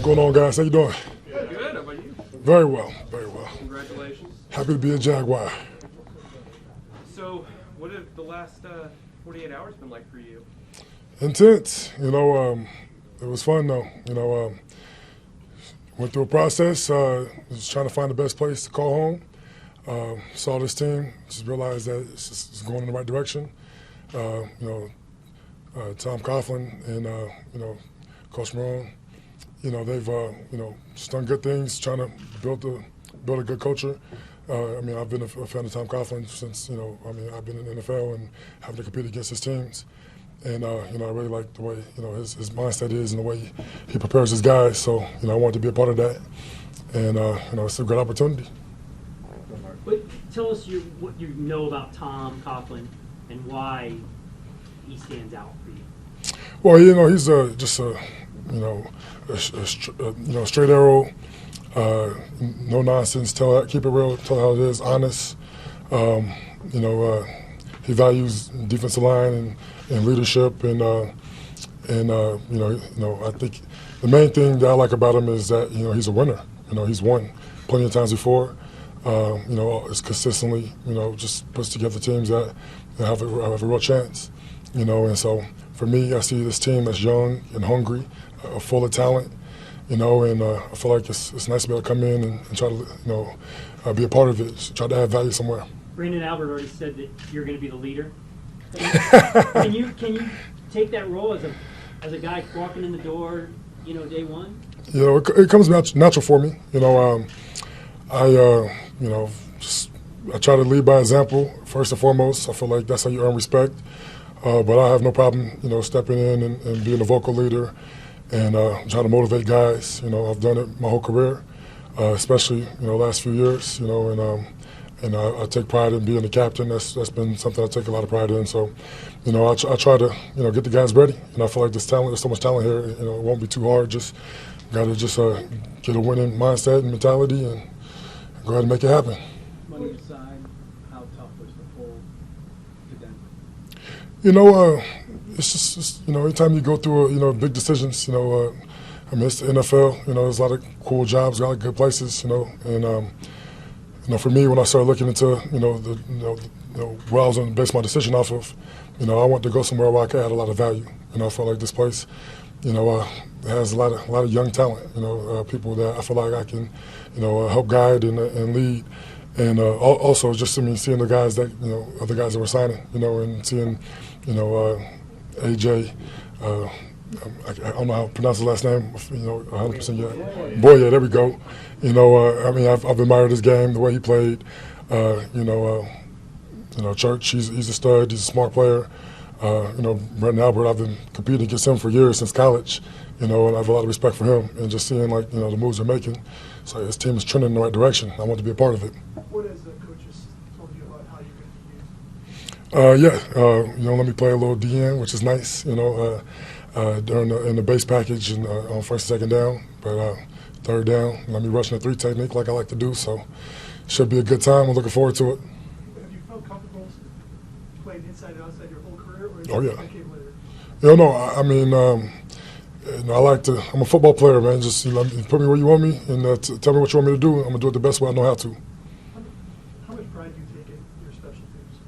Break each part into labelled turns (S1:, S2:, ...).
S1: What's going on, guys? How you doing?
S2: Good. How about you?
S1: Very well, very well.
S2: Congratulations.
S1: Happy to be a Jaguar.
S2: So, what have the last 48 hours been like for you?
S1: Intense. It was fun though. Went through a process. Was trying to find the best place to call home. Saw this team. Just realized that it's going in the right direction. Tom Coughlin and Coach Marone. They've just done good things, trying to build a good culture. I've been a fan of Tom Coughlin since I've been in the NFL and having to compete against his teams, and I really like the way his mindset is and the way he prepares his guys. So I wanted to be a part of that, and it's a great opportunity.
S3: But tell us what you know about Tom Coughlin and why he stands out for you.
S1: Well, he's just a straight arrow, no nonsense. Keep it real. Tell it how it is. Honest. He values defensive line and leadership, and I think the main thing that I like about him is that he's a winner. He's won plenty of times before. It's consistently just puts together teams that have a real chance. And so for me, I see this team that's young and hungry, full of talent, and I feel like it's nice to be able to come in and try to, be a part of it, try to add value somewhere.
S3: Brandon Albert already said that you're going to be the leader. Can you take that role as a guy walking in the door, day one?
S1: It comes natural for me. I try to lead by example first and foremost. I feel like that's how you earn respect. But I have no problem, stepping in and being a vocal leader and trying to motivate guys. I've done it my whole career, especially the last few years. And I take pride in being the captain. That's been something I take a lot of pride in. So, I try to get the guys ready. And I feel like there's so much talent here. It won't be too hard. Just got to get a winning mindset and mentality and go ahead and make it happen.
S4: Money aside, how tough was the pull to Denver?
S1: It's just anytime you go through big decisions, it's the NFL. There's a lot of cool jobs, a lot of good places, and for me, when I started looking into where I was going to base my decision off of, I wanted to go somewhere where I could add a lot of value. I felt like this place, has a lot of young talent. People that I feel like I can, help guide and lead. And also just seeing the guys that other guys that were signing, and seeing AJ. I don't know how to pronounce his last name, 100% yet. Boye, there we go. I've admired his game, the way he played. Church, he's a stud. He's a smart player. Brandon Albert, I've been competing against him for years since college. And I have a lot of respect for him. And just seeing the moves they're making, so his team is trending in the right direction. I want to be a part of it.
S4: What has the coaches told you about how you're going to be used?
S1: Let me play a little DN, which is nice. In the base package and on first and second down, but third down, let me rush in the 3 technique like I like to do. So, should be a good time. I'm looking forward to it.
S4: Have you felt comfortable playing inside and outside your whole career? Or
S1: Oh yeah. I like to. I'm a football player, man. Just put me where you want me, and tell me what you want me to do. I'm gonna do it the best way I know how to.
S4: How much pride do you take in your special teams?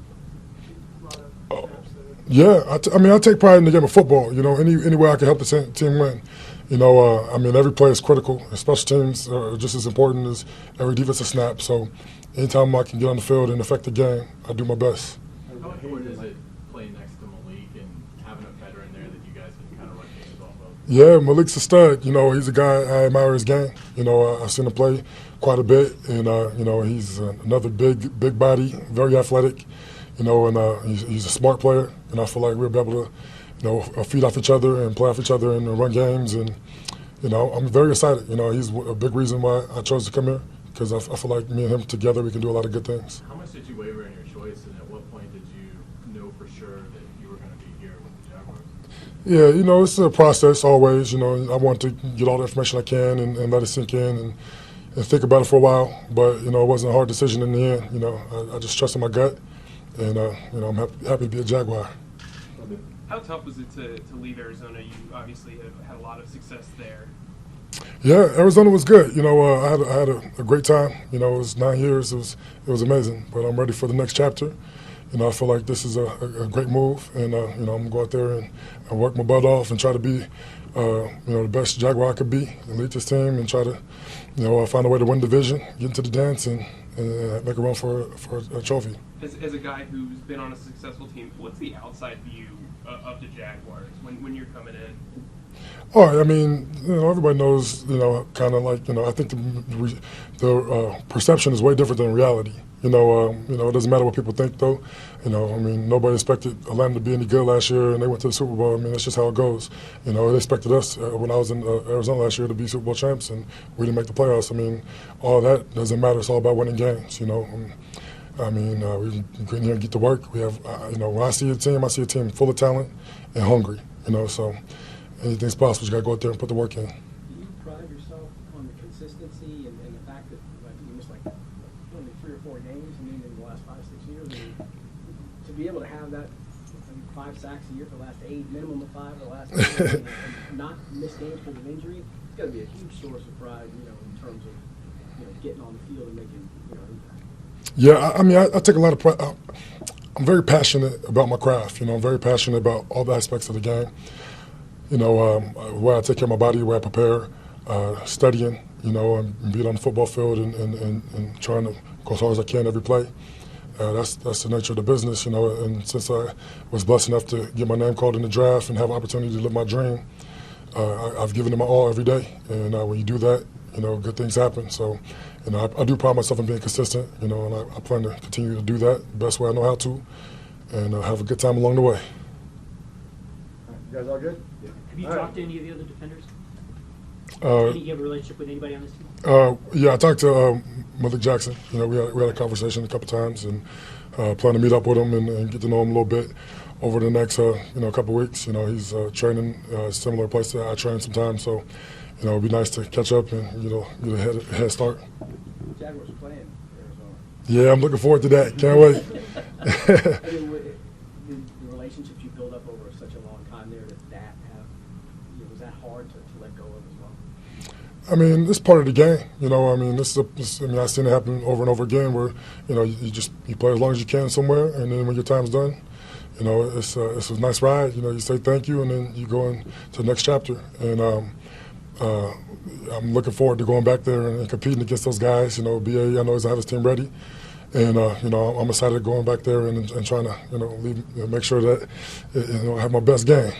S4: A lot of snaps
S1: Yeah, I take pride in the game of football. Any way I can help the team win. Every play is critical. And special teams are just as important as every defensive snap. So, anytime I can get on the field and affect the game, I do my best.
S5: How important is it playing next to Malik and having a veteran there that you guys can kind of run games off of?
S1: Yeah, Malik's a stud. He's a guy I admire his game. I've seen him play quite a bit, and he's another big body, very athletic. And he's a smart player, and I feel like we'll be able to, feed off each other and play off each other and run games. And I'm very excited. He's a big reason why I chose to come here, because I feel like me and him together we can do a lot of good things.
S5: How much did you waver in your choice, and at what point did you know for sure that you were going to be here with the Jaguars?
S1: Yeah, it's a process always. I want to get all the information I can and let it sink in and think about it for a while. But it wasn't a hard decision in the end. I just trusted my gut. And I'm happy to be a Jaguar.
S2: How tough was it to leave Arizona? You obviously have had a lot of success there.
S1: Yeah, Arizona was good. I had a great time. It was 9 years. It was amazing. But I'm ready for the next chapter. I feel like this is a great move, and I'm gonna go out there and work my butt off and try to be, the best Jaguar I could be, and lead this team, and try to, find a way to win division, get into the dance, and make a run for a trophy.
S2: As a guy who's been on a successful team, what's the outside view of the Jaguars when you're coming in?
S1: Oh, I mean, everybody knows, kind of like, I think the perception is way different than reality. It doesn't matter what people think, though. I mean, nobody expected Atlanta to be any good last year, and they went to the Super Bowl. I mean, that's just how it goes. They expected us, when I was in Arizona last year, to be Super Bowl champs, and we didn't make the playoffs. I mean, all that doesn't matter. It's all about winning games, I mean, we go in here and get to work. We have, when I see a team full of talent and hungry, so anything's possible. You got to go out there and put the work in.
S6: Do you pride yourself on the consistency and the fact that you missed like only 3 or 4 games, in the last 5, 6 years? To be able to have that 5 sacks a year for the last 8, minimum of 5 for the last 8, and not miss games because of injury, it's got to be a huge source of pride, in terms of getting on the field and making impact.
S1: Yeah, I mean, I take a lot of pride. I'm very passionate about my craft. I'm very passionate about all the aspects of the game. Where I take care of my body, where I prepare, studying, and being on the football field and trying to go as hard as I can every play. That's the nature of the business, and since I was blessed enough to get my name called in the draft and have an opportunity to live my dream, I've given it my all every day. And when you do that, good things happen. So, I do pride myself on being consistent, and I plan to continue to do that the best way I know how to, and have a good time along the way.
S7: You guys all good?
S3: Have you talked to any of the other defenders?
S1: Uh,
S3: Do you have a relationship with anybody on this team?
S1: Yeah, I talked to Malik Jackson. We had a conversation a couple times, and plan to meet up with him and get to know him a little bit over the next couple weeks. He's training a similar place that I train sometimes, so it'd be nice to catch up and get a head start.
S6: Jaguars are playing Arizona.
S1: Yeah, I'm looking forward to that. Can't wait.
S6: The relationships you build up over such a long time there, was that hard to let go of as well?
S1: I mean, it's part of the game. I mean, I've seen it happen over and over again where, you play as long as you can somewhere, and then when your time's done, it's a nice ride. You say thank you, and then you go into the next chapter. And I'm looking forward to going back there and competing against those guys. BA, I know he's have his team ready. And, I'm excited going back there and trying to, make sure that, I have my best game.